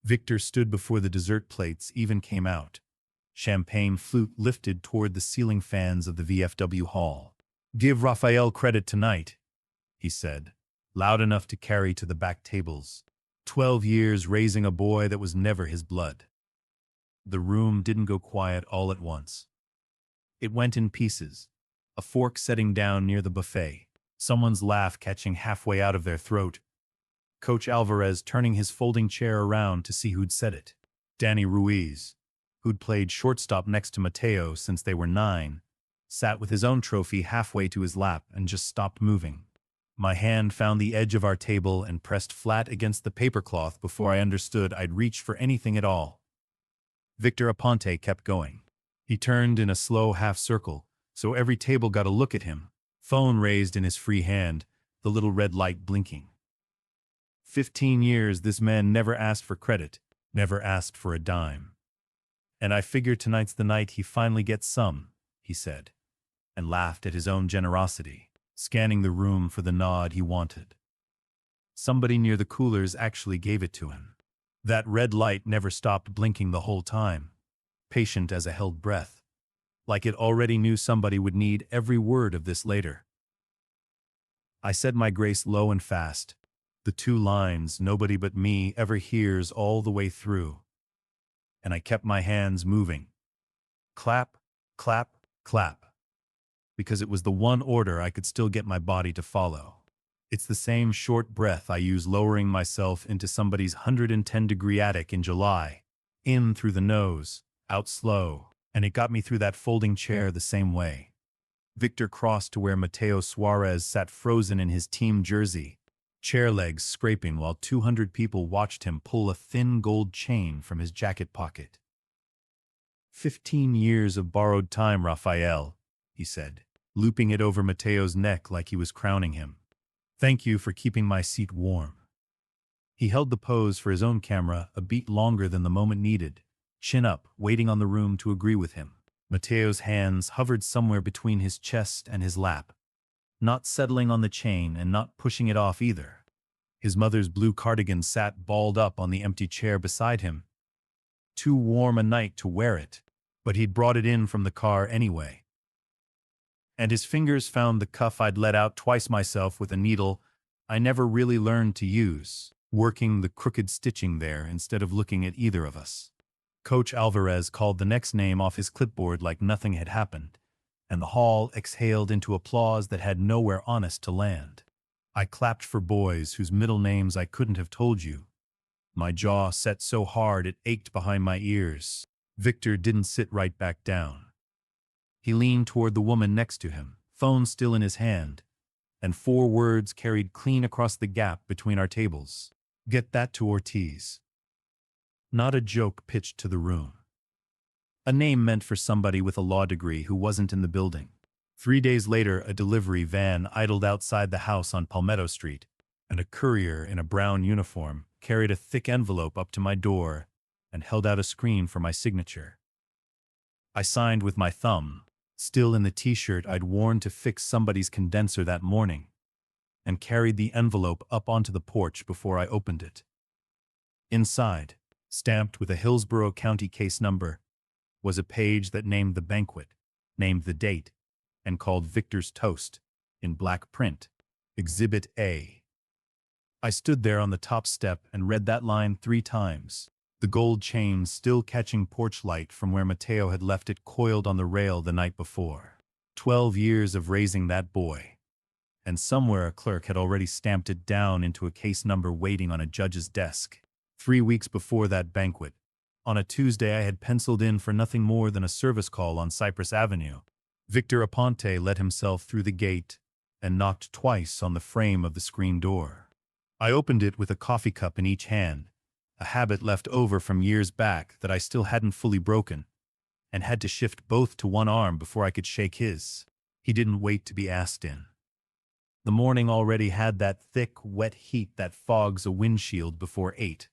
Victor stood before the dessert plates even came out. Champagne flute lifted toward the ceiling fans of the VFW hall. "Give Rafael credit tonight," he said, loud enough to carry to the back tables. 12 years raising a boy that was never his blood. The room didn't go quiet all at once. It went in pieces, a fork setting down near the buffet, someone's laugh catching halfway out of their throat, Coach Alvarez turning his folding chair around to see who'd said it. Danny Ruiz, who'd played shortstop next to Mateo since they were 9, sat with his own trophy halfway to his lap and just stopped moving. My hand found the edge of our table and pressed flat against the papercloth before I understood I'd reach for anything at all. Victor Aponte kept going. He turned in a slow half-circle, so every table got a look at him, phone raised in his free hand, the little red light blinking. 15 years this man never asked for credit, never asked for a dime. "And I figure tonight's the night he finally gets some," he said, and laughed at his own generosity, scanning the room for the nod he wanted. Somebody near the coolers actually gave it to him. That red light never stopped blinking the whole time, patient as a held breath, like it already knew somebody would need every word of this later. I said my grace low and fast, the 2 lines nobody but me ever hears all the way through, and I kept my hands moving. Clap, clap, clap, because it was the one order I could still get my body to follow. It's the same short breath I use lowering myself into somebody's 110-degree attic in July. In through the nose, out slow, and it got me through that folding chair the same way. Victor crossed to where Mateo Suarez sat frozen in his team jersey, chair legs scraping while 200 people watched him pull a thin gold chain from his jacket pocket. 15 years of borrowed time, Rafael, he said, looping it over Mateo's neck like he was crowning him. Thank you for keeping my seat warm. He held the pose for his own camera a beat longer than the moment needed, chin up, waiting on the room to agree with him. Mateo's hands hovered somewhere between his chest and his lap, not settling on the chain and not pushing it off either. His mother's blue cardigan sat balled up on the empty chair beside him. Too warm a night to wear it, but he'd brought it in from the car anyway. And his fingers found the cuff I'd let out twice myself with a needle I never really learned to use, working the crooked stitching there instead of looking at either of us. Coach Alvarez called the next name off his clipboard like nothing had happened, and the hall exhaled into applause that had nowhere honest to land. I clapped for boys whose middle names I couldn't have told you. My jaw set so hard it ached behind my ears. Victor didn't sit right back down. He leaned toward the woman next to him, phone still in his hand, and 4 words carried clean across the gap between our tables. Get that to Ortiz. Not a joke pitched to the room. A name meant for somebody with a law degree who wasn't in the building. 3 days later, a delivery van idled outside the house on Palmetto Street, and a courier in a brown uniform carried a thick envelope up to my door and held out a screen for my signature. I signed with my thumb, still in the t-shirt I'd worn to fix somebody's condenser that morning, and carried the envelope up onto the porch before I opened it. Inside, stamped with a Hillsborough County case number, was a page that named the banquet, named the date, and called Victor's Toast, in black print, Exhibit A. I stood there on the top step and read that line 3 times, the gold chain still catching porch light from where Mateo had left it coiled on the rail the night before. 12 years of raising that boy. And somewhere a clerk had already stamped it down into a case number waiting on a judge's desk. 3 weeks before that banquet, on a Tuesday I had penciled in for nothing more than a service call on Cypress Avenue. Victor Aponte let himself through the gate and knocked twice on the frame of the screen door. I opened it with a coffee cup in each hand, a habit left over from years back that I still hadn't fully broken, and had to shift both to one arm before I could shake his. He didn't wait to be asked in. The morning already had that thick, wet heat that fogs a windshield before 8,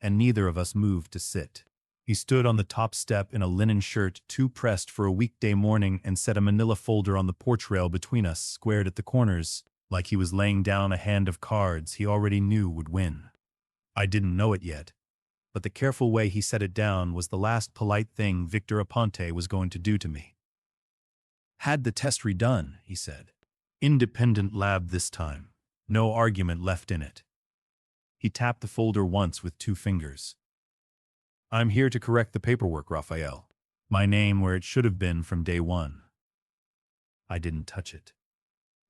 and neither of us moved to sit. He stood on the top step in a linen shirt too pressed for a weekday morning and set a manila folder on the porch rail between us, squared at the corners, like he was laying down a hand of cards he already knew would win. I didn't know it yet, but the careful way he set it down was the last polite thing Victor Aponte was going to do to me. Had the test redone, he said. Independent lab this time. No argument left in it. He tapped the folder once with 2 fingers. I'm here to correct the paperwork, Rafael. My name where it should have been from day one. I didn't touch it.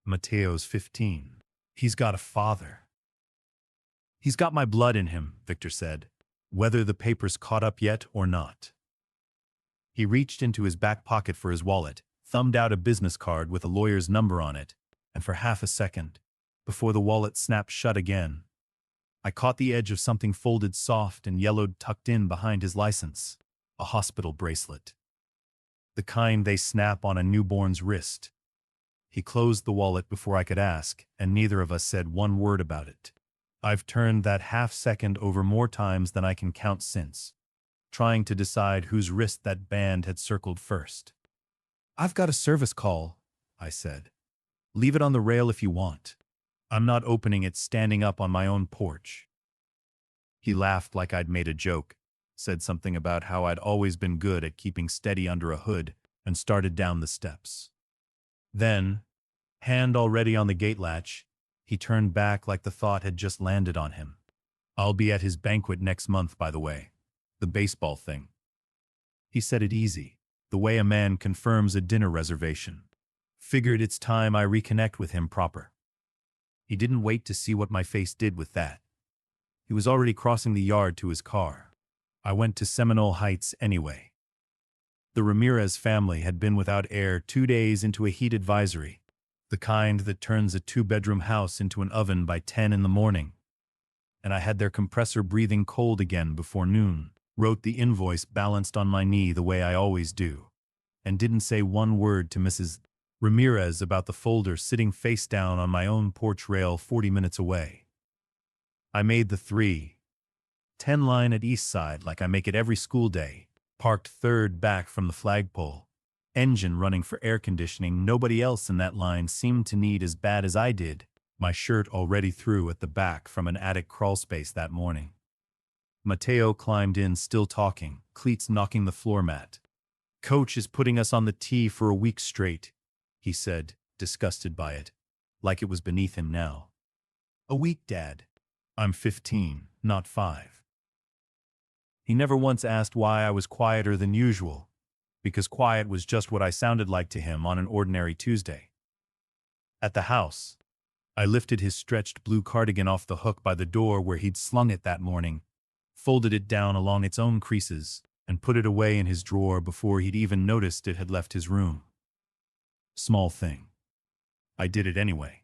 Mateo's 15. He's got a father. He's got my blood in him, Victor said, whether the papers caught up yet or not. He reached into his back pocket for his wallet, thumbed out a business card with a lawyer's number on it, and for half a second, before the wallet snapped shut again, I caught the edge of something folded soft and yellowed tucked in behind his license, a hospital bracelet. The kind they snap on a newborn's wrist. He closed the wallet before I could ask, and neither of us said one word about it. I've turned that half-second over more times than I can count since, trying to decide whose wrist that band had circled first. I've got a service call, I said. Leave it on the rail if you want. I'm not opening it standing up on my own porch. He laughed like I'd made a joke, said something about how I'd always been good at keeping steady under a hood, and started down the steps. Then, hand already on the gate latch, he turned back like the thought had just landed on him. I'll be at his banquet next month, by the way. The baseball thing. He said it easy, the way a man confirms a dinner reservation. Figured it's time I reconnect with him proper. He didn't wait to see what my face did with that. He was already crossing the yard to his car. I went to Seminole Heights anyway. The Ramirez family had been without air 2 days into a heat advisory, the kind that turns a 2-bedroom house into an oven by 10 in the morning. And I had their compressor breathing cold again before noon, wrote the invoice balanced on my knee the way I always do, and didn't say one word to Mrs. Ramirez about the folder sitting face down on my own porch rail 40 minutes away. I made the 3:10 line at East Side like I make it every school day, parked third back from the flagpole, engine running for air conditioning nobody else in that line seemed to need as bad as I did, my shirt already through at the back from an attic crawlspace that morning. Mateo climbed in still talking, cleats knocking the floor mat. Coach is putting us on the tee for a week straight, he said, disgusted by it, like it was beneath him now. A week, Dad. I'm 15, not 5. He never once asked why I was quieter than usual, because quiet was just what I sounded like to him on an ordinary Tuesday. At the house, I lifted his stretched blue cardigan off the hook by the door where he'd slung it that morning, folded it down along its own creases, and put it away in his drawer before he'd even noticed it had left his room. Small thing. I did it anyway.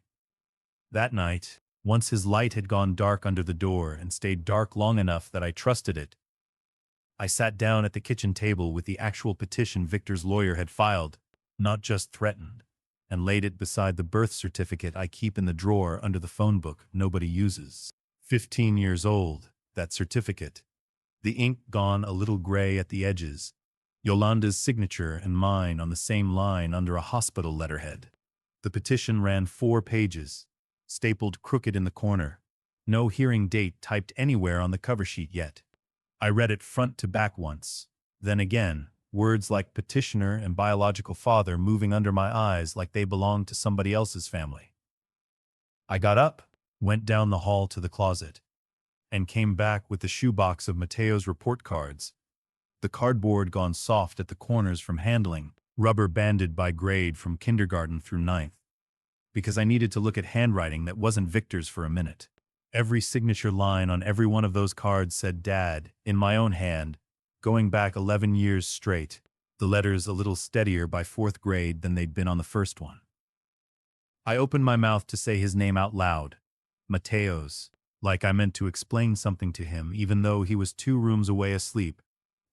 That night, once his light had gone dark under the door and stayed dark long enough that I trusted it, I sat down at the kitchen table with the actual petition Victor's lawyer had filed, not just threatened, and laid it beside the birth certificate I keep in the drawer under the phone book nobody uses. 15 years old, that certificate. The ink gone a little gray at the edges. Yolanda's signature and mine on the same line under a hospital letterhead. The petition ran 4 pages, stapled crooked in the corner. No hearing date typed anywhere on the cover sheet yet. I read it front to back once. Then again, words like petitioner and biological father moving under my eyes like they belonged to somebody else's family. I got up, went down the hall to the closet, and came back with the shoebox of Mateo's report cards, the cardboard gone soft at the corners from handling, rubber banded by grade from kindergarten through 9th, because I needed to look at handwriting that wasn't Victor's for a minute. Every signature line on every one of those cards said Dad, in my own hand, going back 11 years straight, the letters a little steadier by 4th grade than they'd been on the first one. I opened my mouth to say his name out loud, Mateo's, like I meant to explain something to him even though he was 2 rooms away asleep,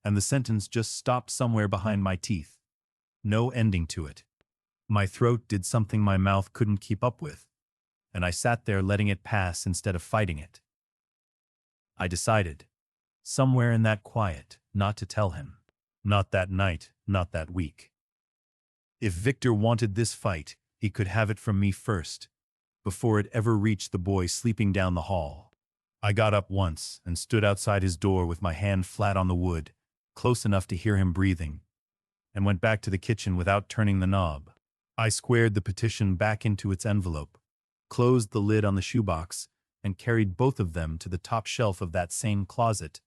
and the sentence just stopped somewhere behind my teeth. No ending to it. My throat did something my mouth couldn't keep up with, and I sat there letting it pass instead of fighting it. I decided, somewhere in that quiet, not to tell him. Not that night, not that week. If Victor wanted this fight, he could have it from me first, before it ever reached the boy sleeping down the hall. I got up once and stood outside his door with my hand flat on the wood, close enough to hear him breathing, and went back to the kitchen without turning the knob. I squared the petition back into its envelope, closed the lid on the shoebox, and carried both of them to the top shelf of that same closet,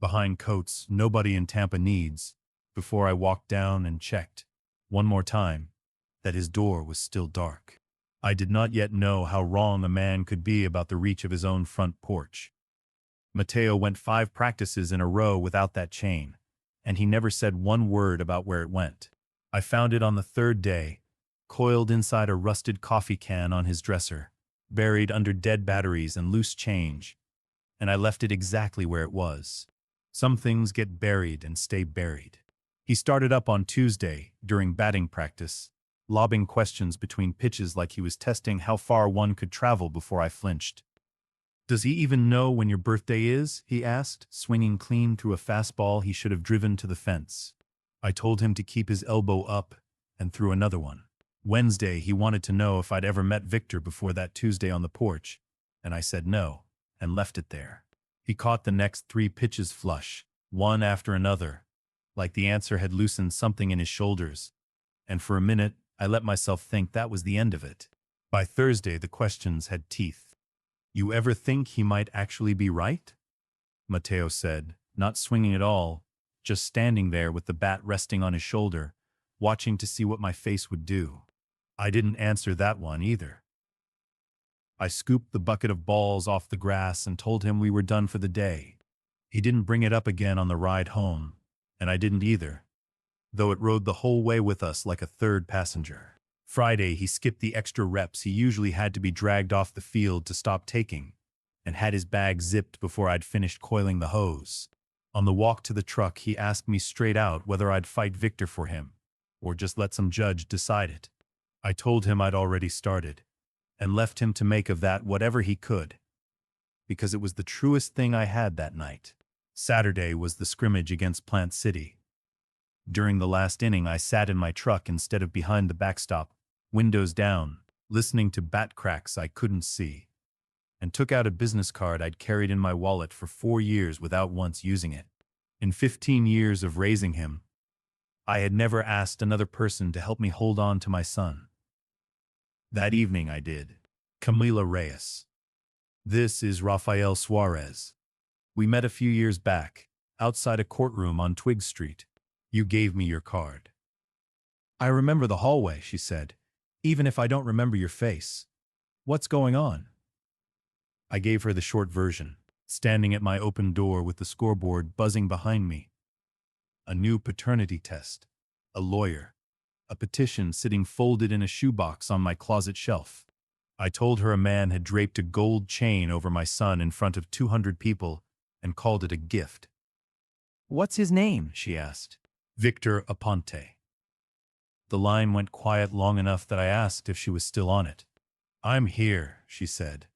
behind coats nobody in Tampa needs, before I walked down and checked, one more time, that his door was still dark. I did not yet know how wrong a man could be about the reach of his own front porch. Mateo went 5 practices in a row without that chain, and he never said one word about where it went. I found it on the 3rd day, coiled inside a rusted coffee can on his dresser, buried under dead batteries and loose change, and I left it exactly where it was. Some things get buried and stay buried. He started up on Tuesday, during batting practice, lobbing questions between pitches like he was testing how far one could travel before I flinched. "Does he even know when your birthday is?" he asked, swinging clean through a fastball he should have driven to the fence. I told him to keep his elbow up and threw another one. Wednesday, he wanted to know if I'd ever met Victor before that Tuesday on the porch, and I said no, and left it there. He caught the next 3 pitches flush, one after another, like the answer had loosened something in his shoulders, and for a minute I let myself think that was the end of it. By Thursday, the questions had teeth. "You ever think he might actually be right?" Mateo said, not swinging at all, just standing there with the bat resting on his shoulder, watching to see what my face would do. I didn't answer that one either. I scooped the bucket of balls off the grass and told him we were done for the day. He didn't bring it up again on the ride home, and I didn't either, though it rode the whole way with us like a third passenger. Friday, he skipped the extra reps he usually had to be dragged off the field to stop taking, and had his bag zipped before I'd finished coiling the hose. On the walk to the truck, he asked me straight out whether I'd fight Victor for him, or just let some judge decide it. I told him I'd already started, and left him to make of that whatever he could, because it was the truest thing I had that night. Saturday was the scrimmage against Plant City. During the last inning, I sat in my truck instead of behind the backstop, windows down, listening to bat cracks I couldn't see, and took out a business card I'd carried in my wallet for 4 years without once using it. In 15 years of raising him, I had never asked another person to help me hold on to my son. That evening I did. Camila Reyes. This is Rafael Suarez. We met a few years back, outside a courtroom on Twig Street. You gave me your card. I remember the hallway, she said, even if I don't remember your face. What's going on? I gave her the short version, standing at my open door with the scoreboard buzzing behind me. A new paternity test, a lawyer, a petition sitting folded in a shoebox on my closet shelf. I told her a man had draped a gold chain over my son in front of 200 people and called it a gift. "What's his name?" she asked. "Victor Aponte." The line went quiet long enough that I asked if she was still on it. "I'm here," she said,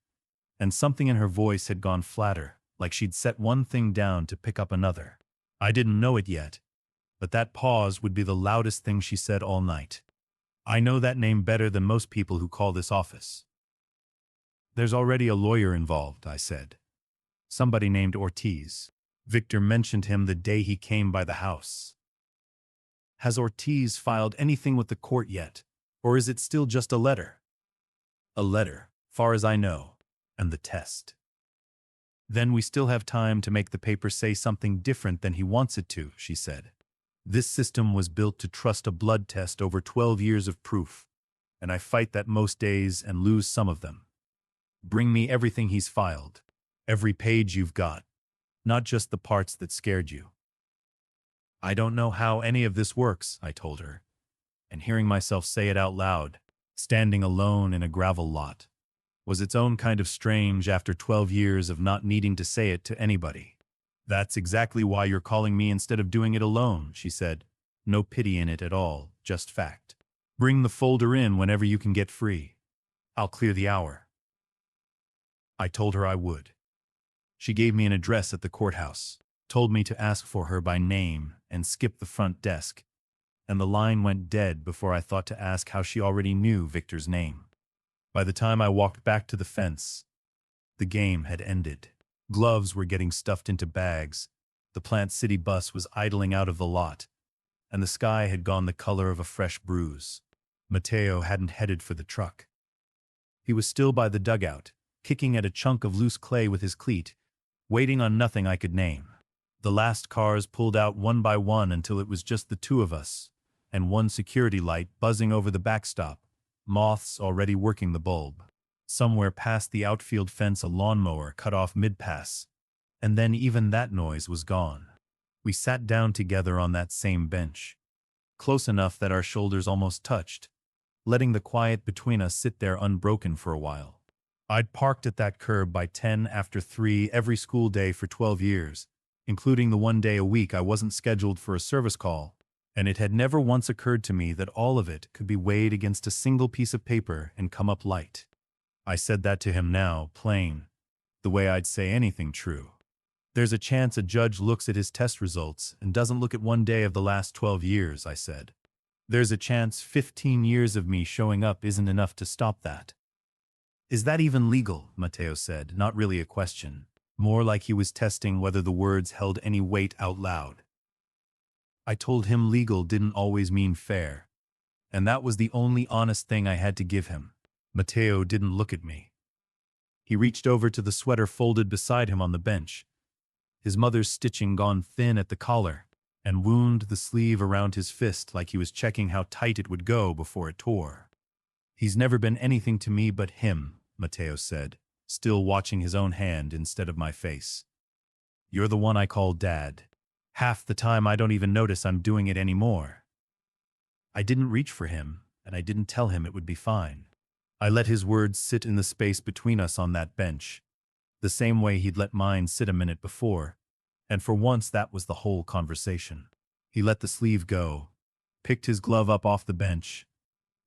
and something in her voice had gone flatter, like she'd set one thing down to pick up another. I didn't know it yet, but that pause would be the loudest thing she said all night. I know that name better than most people who call this office. "There's already a lawyer involved," I said. "Somebody named Ortiz. Victor mentioned him the day he came by the house." "Has Ortiz filed anything with the court yet, or is it still just a letter?" "A letter, far as I know, and the test." "Then we still have time to make the paper say something different than he wants it to," she said. "This system was built to trust a blood test over 12 years of proof, and I fight that most days and lose some of them. Bring me everything he's filed, every page you've got, not just the parts that scared you." "I don't know how any of this works," I told her, and hearing myself say it out loud, standing alone in a gravel lot, was its own kind of strange after 12 years of not needing to say it to anybody. "That's exactly why you're calling me instead of doing it alone," she said. "No pity in it at all, just fact. Bring the folder in whenever you can get free. I'll clear the hour." I told her I would. She gave me an address at the courthouse, told me to ask for her by name and skip the front desk, and the line went dead before I thought to ask how she already knew Victor's name. By the time I walked back to the fence, the game had ended. Gloves were getting stuffed into bags, the Plant City bus was idling out of the lot, and the sky had gone the color of a fresh bruise. Mateo hadn't headed for the truck. He was still by the dugout, kicking at a chunk of loose clay with his cleat, waiting on nothing I could name. The last cars pulled out one by one until it was just the two of us, and one security light buzzing over the backstop, moths already working the bulb. Somewhere past the outfield fence a lawnmower cut off mid-pass, and then even that noise was gone. We sat down together on that same bench, close enough that our shoulders almost touched, letting the quiet between us sit there unbroken for a while. I'd parked at that curb by 10 after 3 every school day for 12 years, including the one day a week I wasn't scheduled for a service call, and it had never once occurred to me that all of it could be weighed against a single piece of paper and come up light. I said that to him now, plain, the way I'd say anything true. There's a chance a judge looks at his test results and doesn't look at one day of the last 12 years, I said. There's a chance 15 years of me showing up isn't enough to stop that. Is that even legal? Mateo said, not really a question, more like he was testing whether the words held any weight out loud. I told him legal didn't always mean fair, and that was the only honest thing I had to give him. Mateo didn't look at me. He reached over to the sweater folded beside him on the bench, his mother's stitching gone thin at the collar, and wound the sleeve around his fist like he was checking how tight it would go before it tore. He's never been anything to me but him, Mateo said, still watching his own hand instead of my face. You're the one I call Dad. Half the time I don't even notice I'm doing it anymore. I didn't reach for him, and I didn't tell him it would be fine. I let his words sit in the space between us on that bench, the same way he'd let mine sit a minute before, and for once that was the whole conversation. He let the sleeve go, picked his glove up off the bench,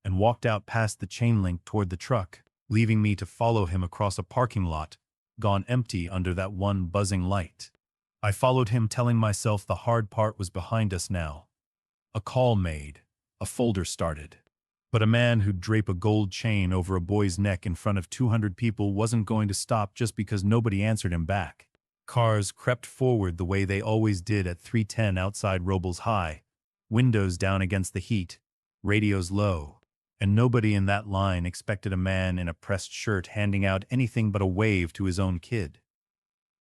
and walked out past the chain link toward the truck, leaving me to follow him across a parking lot, gone empty under that one buzzing light. I followed him, telling myself the hard part was behind us now. A call made, a folder started. But a man who'd drape a gold chain over a boy's neck in front of 200 people wasn't going to stop just because nobody answered him back. Cars crept forward the way they always did at 310 outside Robles High, windows down against the heat, radios low, and nobody in that line expected a man in a pressed shirt handing out anything but a wave to his own kid.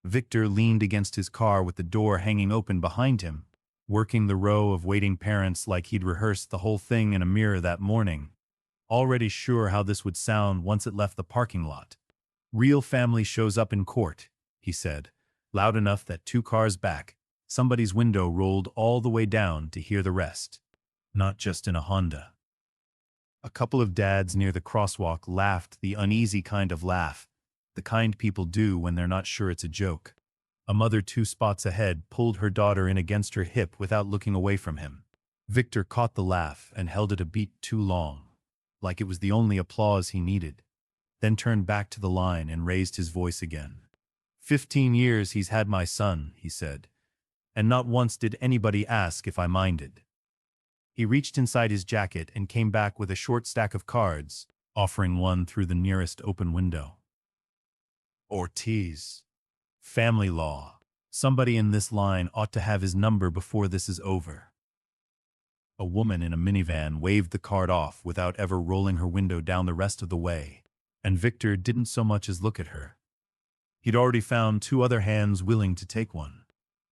Victor leaned against his car with the door hanging open behind him, working the row of waiting parents like he'd rehearsed the whole thing in a mirror that morning, already sure how this would sound once it left the parking lot. Real family shows up in court, he said, loud enough that 2 cars back, somebody's window rolled all the way down to hear the rest. Not just in a Honda. A couple of dads near the crosswalk laughed the uneasy kind of laugh, the kind people do when they're not sure it's a joke. A mother 2 spots ahead pulled her daughter in against her hip without looking away from him. Victor caught the laugh and held it a beat too long, like it was the only applause he needed, then turned back to the line and raised his voice again. 15 years he's had my son, he said, and not once did anybody ask if I minded. He reached inside his jacket and came back with a short stack of cards, offering one through the nearest open window. Ortiz. Family law. Somebody in this line ought to have his number before this is over. A woman in a minivan waved the card off without ever rolling her window down the rest of the way, and Victor didn't so much as look at her. He'd already found 2 other hands willing to take one.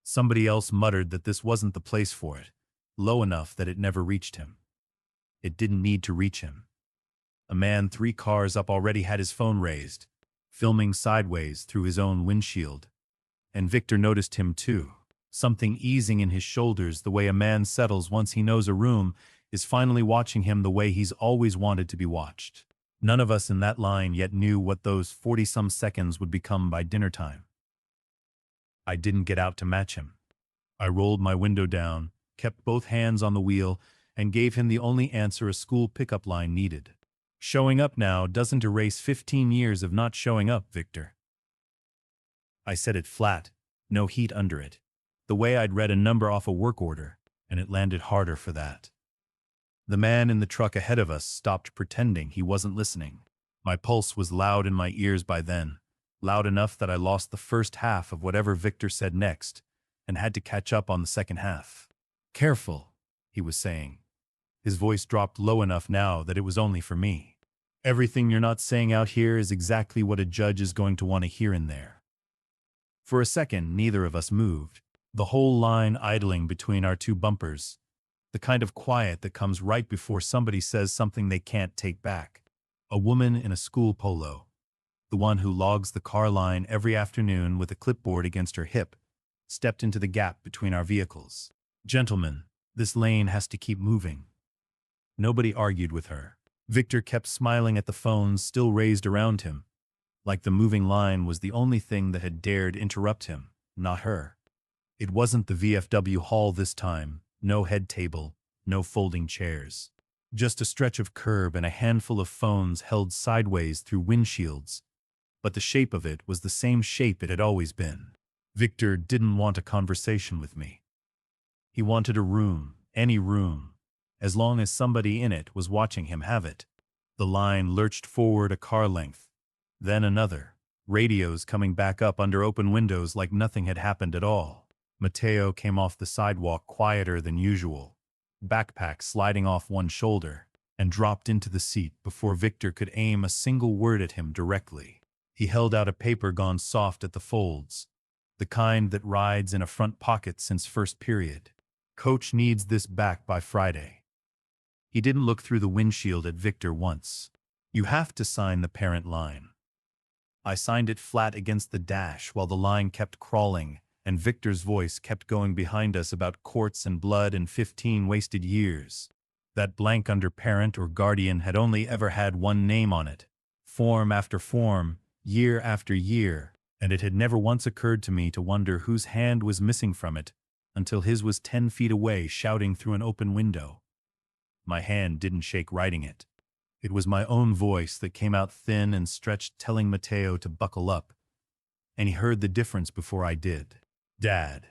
Somebody else muttered that this wasn't the place for it, low enough that it never reached him. It didn't need to reach him. A man 3 cars up already had his phone raised, filming sideways through his own windshield. And Victor noticed him too, something easing in his shoulders the way a man settles once he knows a room is finally watching him the way he's always wanted to be watched. None of us in that line yet knew what those 40-some seconds would become by dinner time. I didn't get out to match him. I rolled my window down, kept both hands on the wheel, and gave him the only answer a school pickup line needed. Showing up now doesn't erase 15 years of not showing up, Victor. I said it flat, no heat under it, the way I'd read a number off a work order, and it landed harder for that. The man in the truck ahead of us stopped pretending he wasn't listening. My pulse was loud in my ears by then, loud enough that I lost the first half of whatever Victor said next and had to catch up on the second half. "Careful," he was saying. His voice dropped low enough now that it was only for me. "Everything you're not saying out here is exactly what a judge is going to want to hear in there." For a second, neither of us moved, the whole line idling between our two bumpers, the kind of quiet that comes right before somebody says something they can't take back. A woman in a school polo, the one who logs the car line every afternoon with a clipboard against her hip, stepped into the gap between our vehicles. "Gentlemen, this lane has to keep moving." Nobody argued with her. Victor kept smiling at the phones still raised around him, like the moving line was the only thing that had dared interrupt him, not her. It wasn't the VFW hall this time, no head table, no folding chairs. Just a stretch of curb and a handful of phones held sideways through windshields, but the shape of it was the same shape it had always been. Victor didn't want a conversation with me. He wanted a room, any room, as long as somebody in it was watching him have it. The line lurched forward a car length, then another, radios coming back up under open windows like nothing had happened at all. Mateo came off the sidewalk quieter than usual, backpack sliding off one shoulder, and dropped into the seat before Victor could aim a single word at him directly. He held out a paper gone soft at the folds, the kind that rides in a front pocket since first period. "Coach needs this back by Friday." He didn't look through the windshield at Victor once. "You have to sign the parent line." I signed it flat against the dash while the line kept crawling, and Victor's voice kept going behind us about courts and blood and 15 wasted years. That blank under parent or guardian had only ever had one name on it, form after form, year after year, and it had never once occurred to me to wonder whose hand was missing from it until his was 10 feet away shouting through an open window. My hand didn't shake writing it. It was my own voice that came out thin and stretched telling Mateo to buckle up, and he heard the difference before I did. "Dad."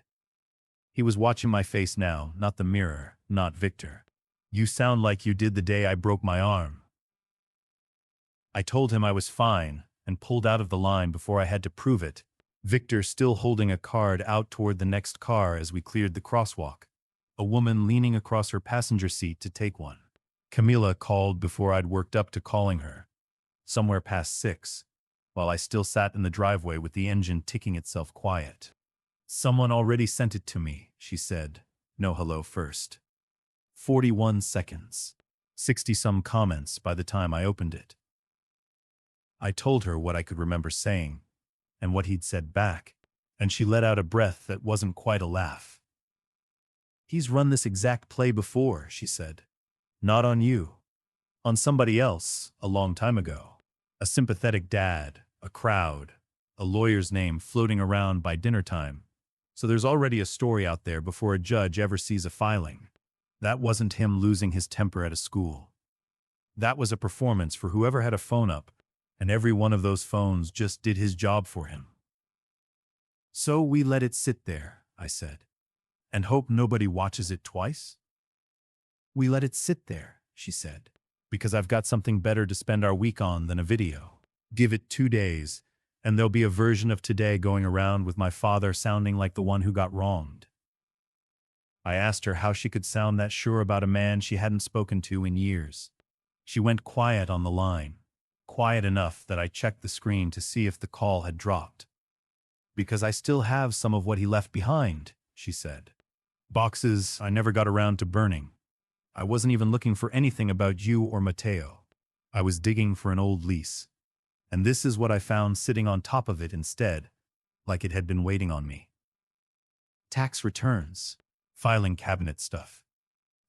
He was watching my face now, not the mirror, not Victor. "You sound like you did the day I broke my arm." I told him I was fine and pulled out of the line before I had to prove it, Victor still holding a card out toward the next car as we cleared the crosswalk, a woman leaning across her passenger seat to take one. Camila called before I'd worked up to calling her, somewhere past 6, while I still sat in the driveway with the engine ticking itself quiet. "Someone already sent it to me," she said. "No hello first." 41 seconds. 60-some comments by the time I opened it. I told her what I could remember saying, and what he'd said back, and she let out a breath that wasn't quite a laugh. "He's run this exact play before," she said. "Not on you. On somebody else, a long time ago. A sympathetic dad, a crowd, a lawyer's name floating around by dinner time. So there's already a story out there before a judge ever sees a filing. That wasn't him losing his temper at a school. That was a performance for whoever had a phone up, and every one of those phones just did his job for him. So we let it sit there," I said, "and hope nobody watches it twice?" "We let it sit there," she said, "because I've got something better to spend our week on than a video. Give it 2 days, and there'll be a version of today going around with my father sounding like the one who got wronged." I asked her how she could sound that sure about a man she hadn't spoken to in years. She went quiet on the line, quiet enough that I checked the screen to see if the call had dropped. "Because I still have some of what he left behind," she said. "Boxes I never got around to burning. I wasn't even looking for anything about you or Mateo. I was digging for an old lease. And this is what I found sitting on top of it instead, like it had been waiting on me. Tax returns, filing cabinet stuff.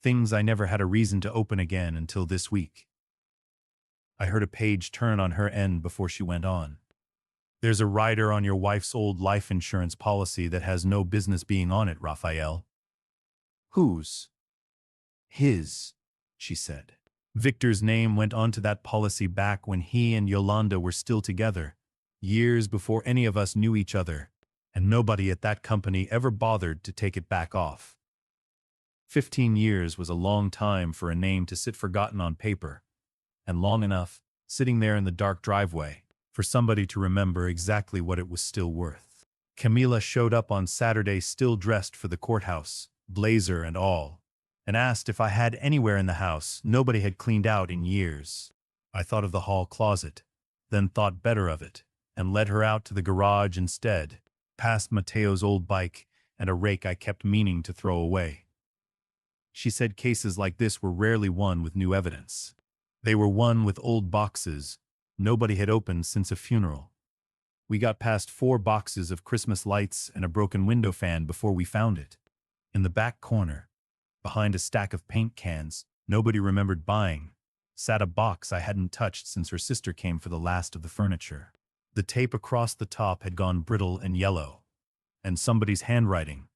Things I never had a reason to open again until this week." I heard a page turn on her end before she went on. "There's a rider on your wife's old life insurance policy that has no business being on it, Rafael." "Whose?" "His," she said. "Victor's name went onto that policy back when he and Yolanda were still together, years before any of us knew each other, and nobody at that company ever bothered to take it back off." 15 years was a long time for a name to sit forgotten on paper, and long enough, sitting there in the dark driveway, for somebody to remember exactly what it was still worth. Camila showed up on Saturday still dressed for the courthouse, blazer and all, and asked if I had anywhere in the house nobody had cleaned out in years. I thought of the hall closet, then thought better of it, and led her out to the garage instead, past Mateo's old bike and a rake I kept meaning to throw away. She said cases like this were rarely won with new evidence. They were won with old boxes nobody had opened since a funeral. We got past 4 boxes of Christmas lights and a broken window fan before we found it. In the back corner, behind a stack of paint cans nobody remembered buying, sat a box I hadn't touched since her sister came for the last of the furniture. The tape across the top had gone brittle and yellow, and somebody's handwriting,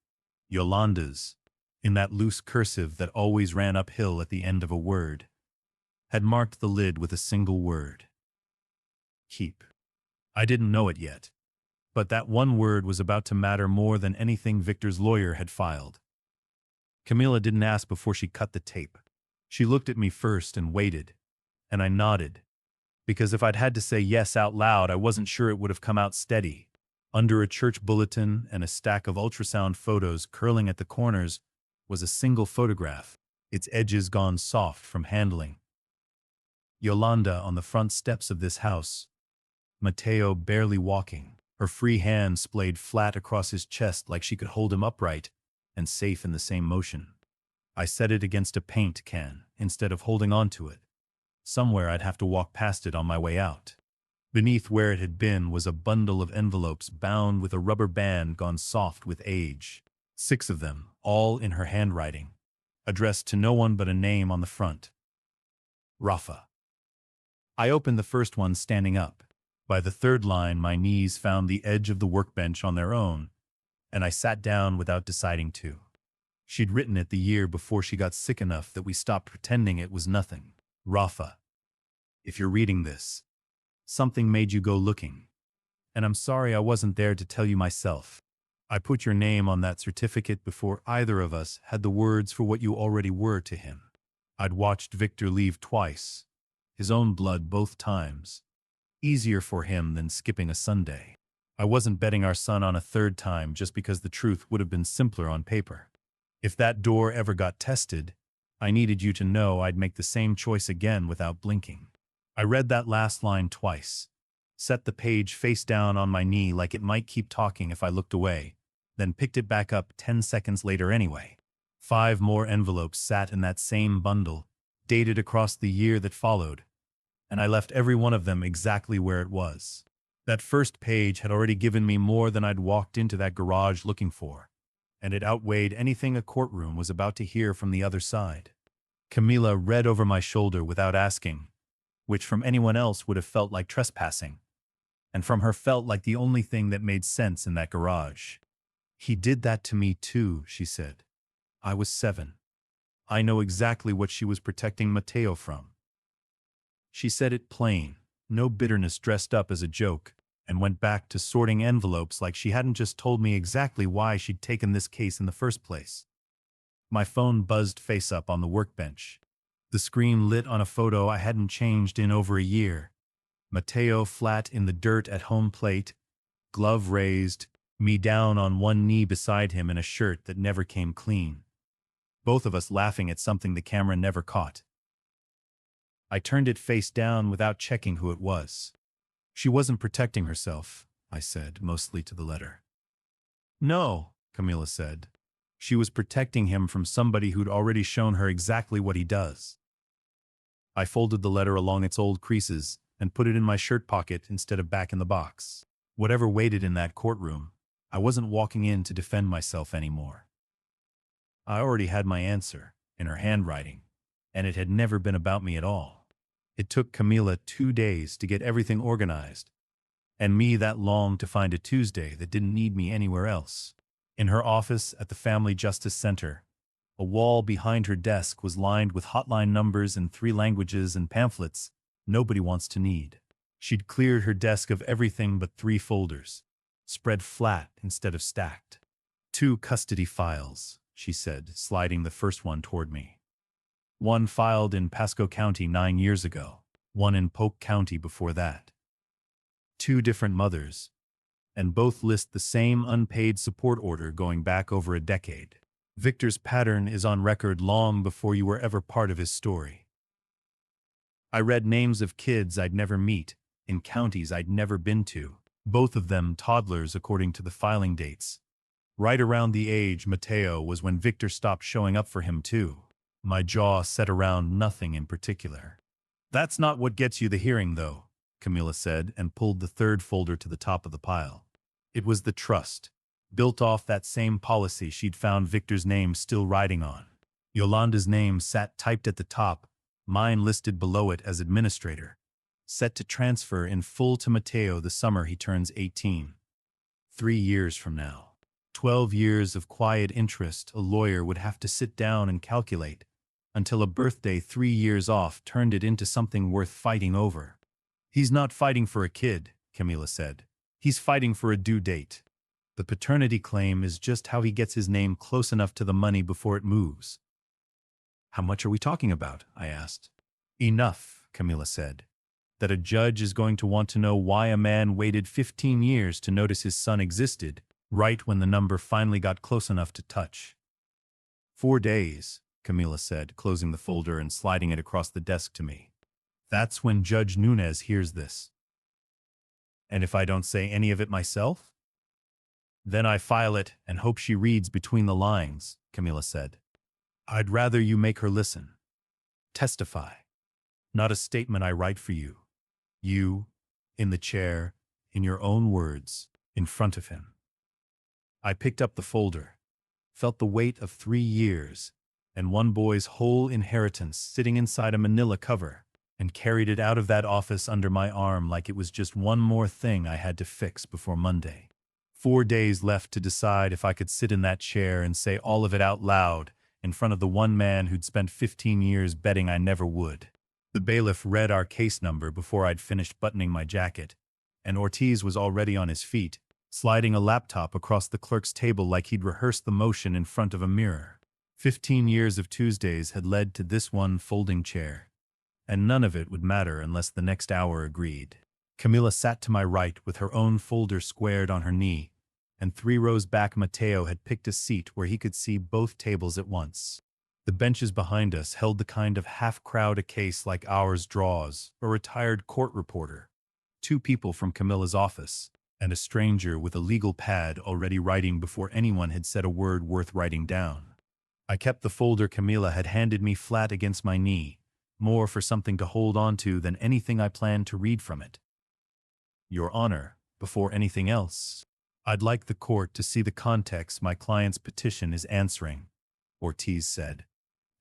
Yolanda's, in that loose cursive that always ran uphill at the end of a word, had marked the lid with a single word. Keep. I didn't know it yet, but that one word was about to matter more than anything Victor's lawyer had filed. Camila didn't ask before she cut the tape. She looked at me first and waited, and I nodded, because if I'd had to say yes out loud, I wasn't sure it would have come out steady. Under a church bulletin and a stack of ultrasound photos curling at the corners was a single photograph, its edges gone soft from handling. Yolanda on the front steps of this house, Mateo barely walking, her free hand splayed flat across his chest like she could hold him upright and safe in the same motion. I set it against a paint can instead of holding on to it. Somewhere I'd have to walk past it on my way out. Beneath where it had been was a bundle of envelopes bound with a rubber band gone soft with age. 6 of them, all in her handwriting, addressed to no one but a name on the front. Rafa. I opened the first one standing up. By the 3rd line, my knees found the edge of the workbench on their own, and I sat down without deciding to. She'd written it the year before she got sick enough that we stopped pretending it was nothing. Rafa, if you're reading this, something made you go looking, and I'm sorry I wasn't there to tell you myself. I put your name on that certificate before either of us had the words for what you already were to him. I'd watched Victor leave twice, his own blood both times. Easier for him than skipping a Sunday. I wasn't betting our son on a 3rd time just because the truth would have been simpler on paper. If that door ever got tested, I needed you to know I'd make the same choice again without blinking. I read that last line twice, set the page face down on my knee like it might keep talking if I looked away, then picked it back up 10 seconds later anyway. 5 more envelopes sat in that same bundle, dated across the year that followed, and I left every one of them exactly where it was. That first page had already given me more than I'd walked into that garage looking for, and it outweighed anything a courtroom was about to hear from the other side. Camila read over my shoulder without asking, which from anyone else would have felt like trespassing, and from her felt like the only thing that made sense in that garage. He did that to me too, she said. I was 7. I know exactly what she was protecting Mateo from. She said it plain, no bitterness dressed up as a joke, and went back to sorting envelopes like she hadn't just told me exactly why she'd taken this case in the first place. My phone buzzed face up on the workbench. The screen lit on a photo I hadn't changed in over a year. Mateo flat in the dirt at home plate, glove raised, me down on one knee beside him in a shirt that never came clean. Both of us laughing at something the camera never caught. I turned it face down without checking who it was. She wasn't protecting herself, I said, mostly to the letter. No, Camila said. She was protecting him from somebody who'd already shown her exactly what he does. I folded the letter along its old creases and put it in my shirt pocket instead of back in the box. Whatever waited in that courtroom, I wasn't walking in to defend myself anymore. I already had my answer, in her handwriting, and it had never been about me at all. It took Camila 2 days to get everything organized, and me that long to find a Tuesday that didn't need me anywhere else. In her office at the Family Justice Center, a wall behind her desk was lined with hotline numbers in 3 languages and pamphlets nobody wants to need. She'd cleared her desk of everything but 3 folders, spread flat instead of stacked. 2 custody files, she said, sliding the first one toward me. One filed in Pasco County 9 years ago, one in Polk County before that. 2 different mothers, and both list the same unpaid support order going back over a decade. Victor's pattern is on record long before you were ever part of his story. I read names of kids I'd never meet, in counties I'd never been to, both of them toddlers according to the filing dates. Right around the age Mateo was when Victor stopped showing up for him too. My jaw set around nothing in particular. That's not what gets you the hearing though, Camila said and pulled the third folder to the top of the pile. It was the trust, built off that same policy she'd found Victor's name still riding on. Yolanda's name sat typed at the top, mine listed below it as administrator, set to transfer in full to Mateo the summer he turns 18. 3 years from now. 12 years of quiet interest a lawyer would have to sit down and calculate, until a birthday 3 years off turned it into something worth fighting over. He's not fighting for a kid, Camila said. He's fighting for a due date. The paternity claim is just how he gets his name close enough to the money before it moves. How much are we talking about? I asked. Enough, Camila said, that a judge is going to want to know why a man waited 15 years to notice his son existed, right when the number finally got close enough to touch. 4 days, Camila said, closing the folder and sliding it across the desk to me. That's when Judge Nunez hears this. And if I don't say any of it myself? Then I file it and hope she reads between the lines, Camila said. I'd rather you make her listen. Testify. Not a statement I write for you. You, in the chair, in your own words, in front of him. I picked up the folder, felt the weight of 3 years, and one boy's whole inheritance sitting inside a manila cover, and carried it out of that office under my arm like it was just one more thing I had to fix before Monday. 4 days left to decide if I could sit in that chair and say all of it out loud in front of the one man who'd spent 15 years betting I never would. The bailiff read our case number before I'd finished buttoning my jacket, and Ortiz was already on his feet, sliding a laptop across the clerk's table like he'd rehearsed the motion in front of a mirror. 15 years of Tuesdays had led to this one folding chair, and none of it would matter unless the next hour agreed. Camila sat to my right with her own folder squared on her knee, and 3 rows back Mateo had picked a seat where he could see both tables at once. The benches behind us held the kind of half-crowd a case like ours draws, a retired court reporter, 2 people from Camila's office, and a stranger with a legal pad already writing before anyone had said a word worth writing down. I kept the folder Camila had handed me flat against my knee, more for something to hold on to than anything I planned to read from it. Your Honor, before anything else, I'd like the court to see the context my client's petition is answering, Ortiz said,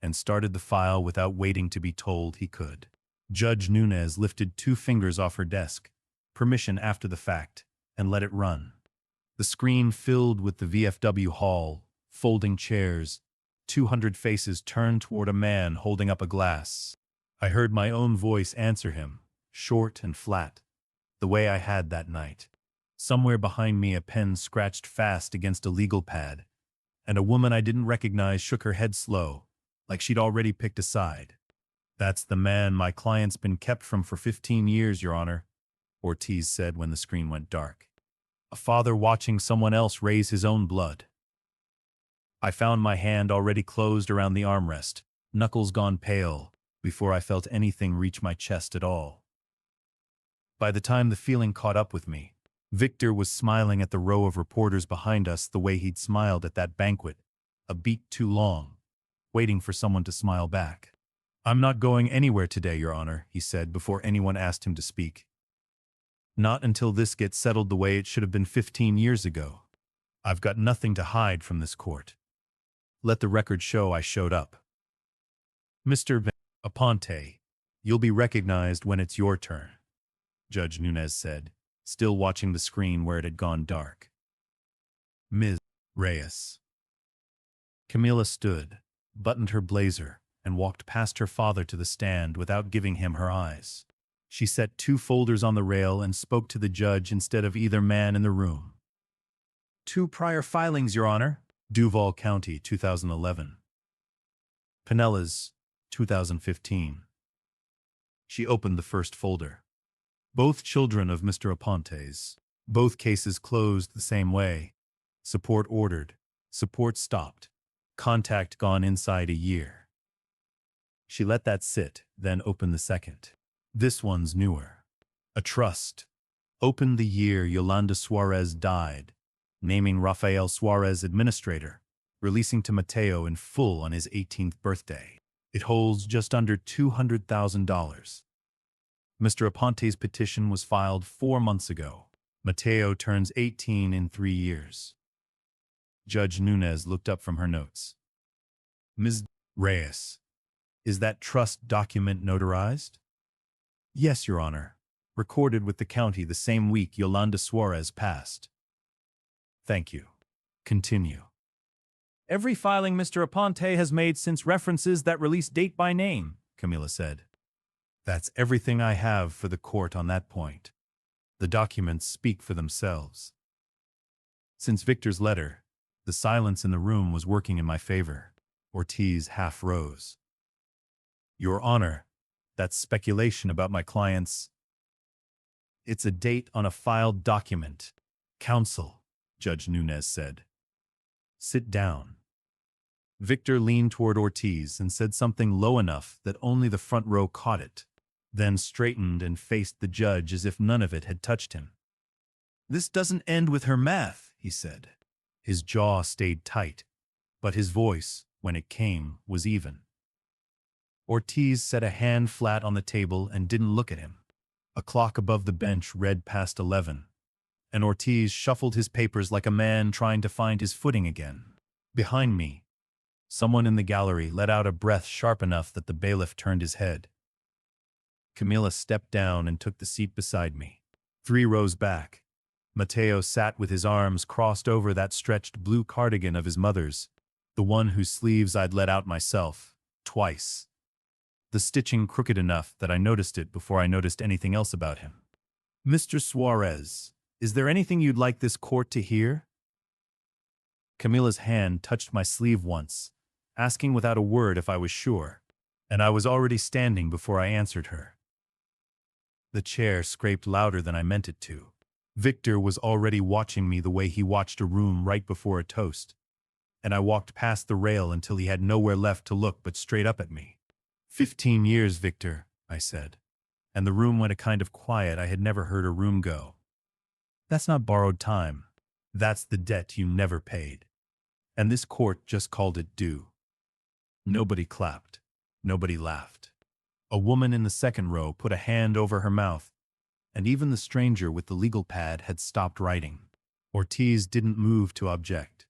and started the file without waiting to be told he could. Judge Nunez lifted 2 fingers off her desk, permission after the fact, and let it run. The screen filled with the VFW hall, folding chairs, 200 faces turned toward a man holding up a glass. I heard my own voice answer him, short and flat, the way I had that night. Somewhere behind me a pen scratched fast against a legal pad, and a woman I didn't recognize shook her head slow, like she'd already picked a side. That's the man my client's been kept from for 15 years, Your Honor, Ortiz said when the screen went dark. A father watching someone else raise his own blood. I found my hand already closed around the armrest, knuckles gone pale, before I felt anything reach my chest at all. By the time the feeling caught up with me, Victor was smiling at the row of reporters behind us the way he'd smiled at that banquet, a beat too long, waiting for someone to smile back. I'm not going anywhere today, Your Honor, he said before anyone asked him to speak. Not until this gets settled the way it should have been 15 years ago. I've got nothing to hide from this court. Let the record show I showed up. Mr. Aponte, you'll be recognized when it's your turn, Judge Nunez said, still watching the screen where it had gone dark. Ms. Reyes. Camila stood, buttoned her blazer, and walked past her father to the stand without giving him her eyes. She set 2 folders on the rail and spoke to the judge instead of either man in the room. 2 prior filings, Your Honor. Duval County, 2011. Pinellas, 2015. She opened the first folder. Both children of Mr. Aponte's. Both cases closed the same way. Support ordered. Support stopped. Contact gone inside a year. She let that sit, then opened the second. This one's newer. A trust. Opened the year Yolanda Suarez died, naming Rafael Suarez administrator, releasing to Mateo in full on his 18th birthday. It holds just under $200,000. Mr. Aponte's petition was filed 4 months ago. Mateo turns 18 in 3 years. Judge Nunez looked up from her notes. Ms. Reyes, is that trust document notarized? Yes, Your Honor. Recorded with the county the same week Yolanda Suarez passed. Thank you. Continue. Every filing Mr. Aponte has made since references that release date by name, Camila said. That's everything I have for the court on that point. The documents speak for themselves. Since Victor's letter, the silence in the room was working in my favor. Ortiz half rose. Your Honor, that's speculation about my client's. It's a date on a filed document. Counsel, Judge Nunez said. Sit down. Victor leaned toward Ortiz and said something low enough that only the front row caught it, then straightened and faced the judge as if none of it had touched him. This doesn't end with her math, he said. His jaw stayed tight, but his voice, when it came, was even. Ortiz set a hand flat on the table and didn't look at him. A clock above the bench read past 11, and Ortiz shuffled his papers like a man trying to find his footing again. Behind me, someone in the gallery let out a breath sharp enough that the bailiff turned his head. Camila stepped down and took the seat beside me. 3 rows back, Mateo sat with his arms crossed over that stretched blue cardigan of his mother's, the one whose sleeves I'd let out myself, twice. The stitching crooked enough that I noticed it before I noticed anything else about him. Mr. Suarez, is there anything you'd like this court to hear? Camila's hand touched my sleeve once, asking without a word if I was sure, and I was already standing before I answered her. The chair scraped louder than I meant it to. Victor was already watching me the way he watched a room right before a toast, and I walked past the rail until he had nowhere left to look but straight up at me. 15 years, Victor, I said, and the room went a kind of quiet I had never heard a room go. That's not borrowed time. That's the debt you never paid. And this court just called it due. Nobody clapped. Nobody laughed. A woman in the second row put a hand over her mouth, and even the stranger with the legal pad had stopped writing. Ortiz didn't move to object.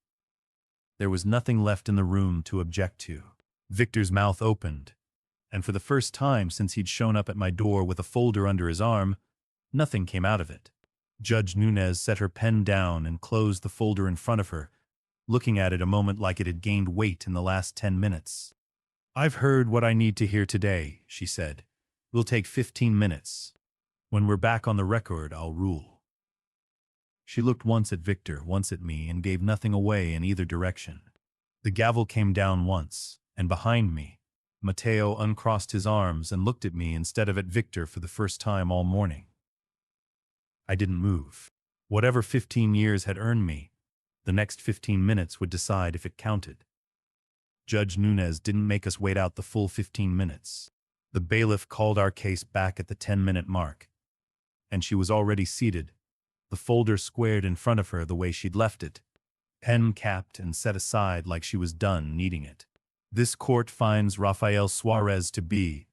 There was nothing left in the room to object to. Victor's mouth opened, and for the first time since he'd shown up at my door with a folder under his arm, nothing came out of it. Judge Nunez set her pen down and closed the folder in front of her, looking at it a moment like it had gained weight in the last 10 minutes. I've heard what I need to hear today, she said. We'll take 15 minutes. When we're back on the record, I'll rule. She looked once at Victor, once at me, and gave nothing away in either direction. The gavel came down once, and behind me, Mateo uncrossed his arms and looked at me instead of at Victor for the first time all morning. I didn't move. Whatever 15 years had earned me, the next 15 minutes would decide if it counted. Judge Nunez didn't make us wait out the full 15 minutes. The bailiff called our case back at the 10-minute mark, and she was already seated, the folder squared in front of her the way she'd left it, pen capped and set aside like she was done needing it. This court finds Rafael Suarez to be,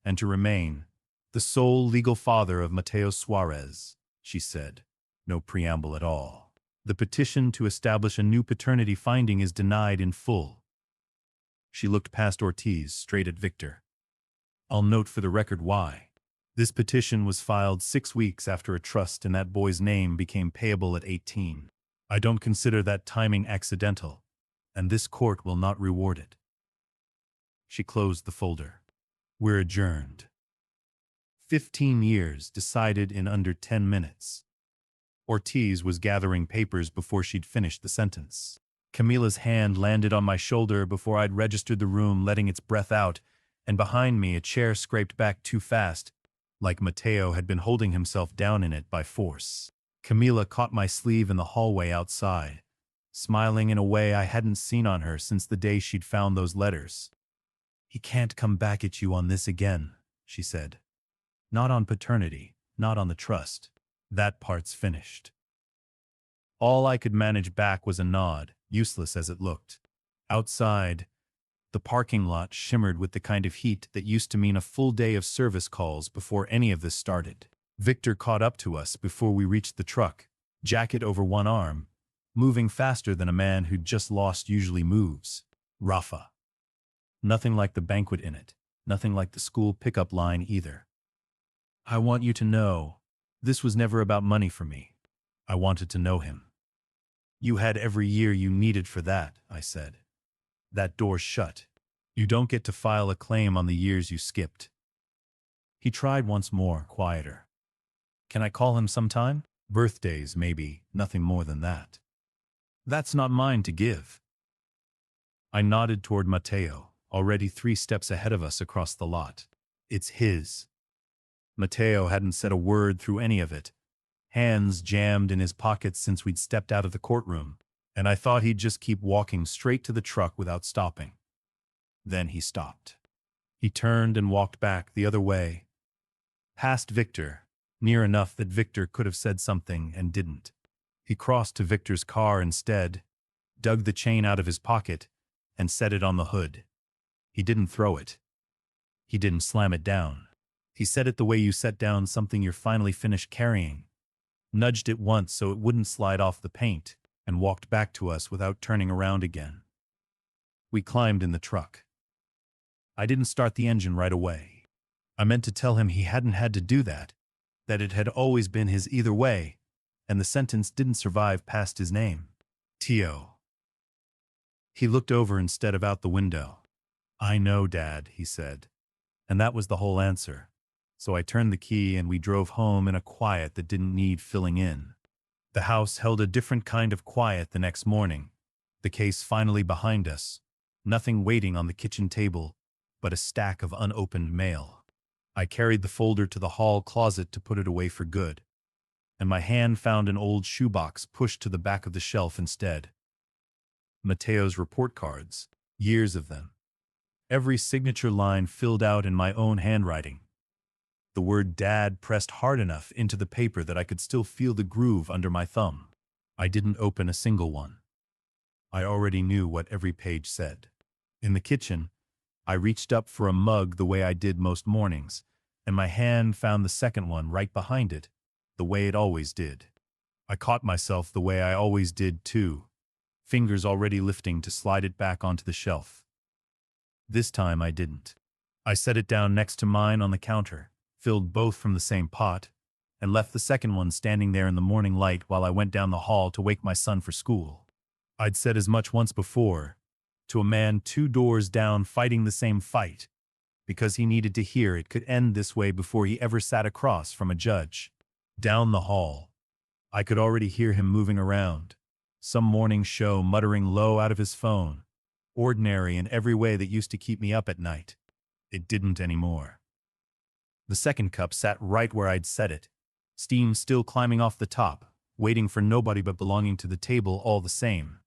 and to remain, the sole legal father of Mateo Suarez, she said. No preamble at all. The petition to establish a new paternity finding is denied in full. She looked past Ortiz, straight at Victor. I'll note for the record why. This petition was filed 6 weeks after a trust in that boy's name became payable at 18. I don't consider that timing accidental, and this court will not reward it. She closed the folder. We're adjourned. 15 years decided in under 10 minutes. Ortiz was gathering papers before she'd finished the sentence. Camila's hand landed on my shoulder before I'd registered the room, letting its breath out, and behind me a chair scraped back too fast, like Mateo had been holding himself down in it by force. Camila caught my sleeve in the hallway outside, smiling in a way I hadn't seen on her since the day she'd found those letters. "He can't come back at you on this again," she said. "Not on paternity, not on the trust. That part's finished." All I could manage back was a nod, useless as it looked. Outside, the parking lot shimmered with the kind of heat that used to mean a full day of service calls before any of this started. Victor caught up to us before we reached the truck, jacket over one arm, moving faster than a man who'd just lost usually moves. Rafa. Nothing like the banquet in it, nothing like the school pickup line either. "I want you to know, this was never about money for me. I wanted to know him." "You had every year you needed for that," I said. "That door's shut. You don't get to file a claim on the years you skipped." He tried once more, quieter. "Can I call him sometime? Birthdays, maybe, nothing more than that." "That's not mine to give." I nodded toward Mateo, already 3 steps ahead of us across the lot. "It's his." Mateo hadn't said a word through any of it, hands jammed in his pockets since we'd stepped out of the courtroom, and I thought he'd just keep walking straight to the truck without stopping. Then he stopped. He turned and walked back the other way, past Victor, near enough that Victor could have said something and didn't. He crossed to Victor's car instead, dug the chain out of his pocket, and set it on the hood. He didn't throw it. He didn't slam it down. He set it the way you set down something you're finally finished carrying, nudged it once so it wouldn't slide off the paint, and walked back to us without turning around again. We climbed in the truck. I didn't start the engine right away. I meant to tell him he hadn't had to do that it had always been his either way, and the sentence didn't survive past his name. Tio. He looked over instead of out the window. "I know, Dad," he said. And that was the whole answer. So I turned the key and we drove home in a quiet that didn't need filling in. The house held a different kind of quiet the next morning, the case finally behind us, nothing waiting on the kitchen table but a stack of unopened mail. I carried the folder to the hall closet to put it away for good, and my hand found an old shoebox pushed to the back of the shelf instead. Mateo's report cards, years of them. Every signature line filled out in my own handwriting. The word Dad pressed hard enough into the paper that I could still feel the groove under my thumb. I didn't open a single one. I already knew what every page said. In the kitchen, I reached up for a mug the way I did most mornings, and my hand found the second one right behind it, the way it always did. I caught myself the way I always did too, fingers already lifting to slide it back onto the shelf. This time I didn't. I set it down next to mine on the counter, filled both from the same pot, and left the second one standing there in the morning light while I went down the hall to wake my son for school. I'd said as much once before, to a man 2 doors down fighting the same fight, because he needed to hear it could end this way before he ever sat across from a judge. Down the hall, I could already hear him moving around, some morning show muttering low out of his phone, ordinary in every way that used to keep me up at night. It didn't anymore. The second cup sat right where I'd set it, steam still climbing off the top, waiting for nobody but belonging to the table all the same.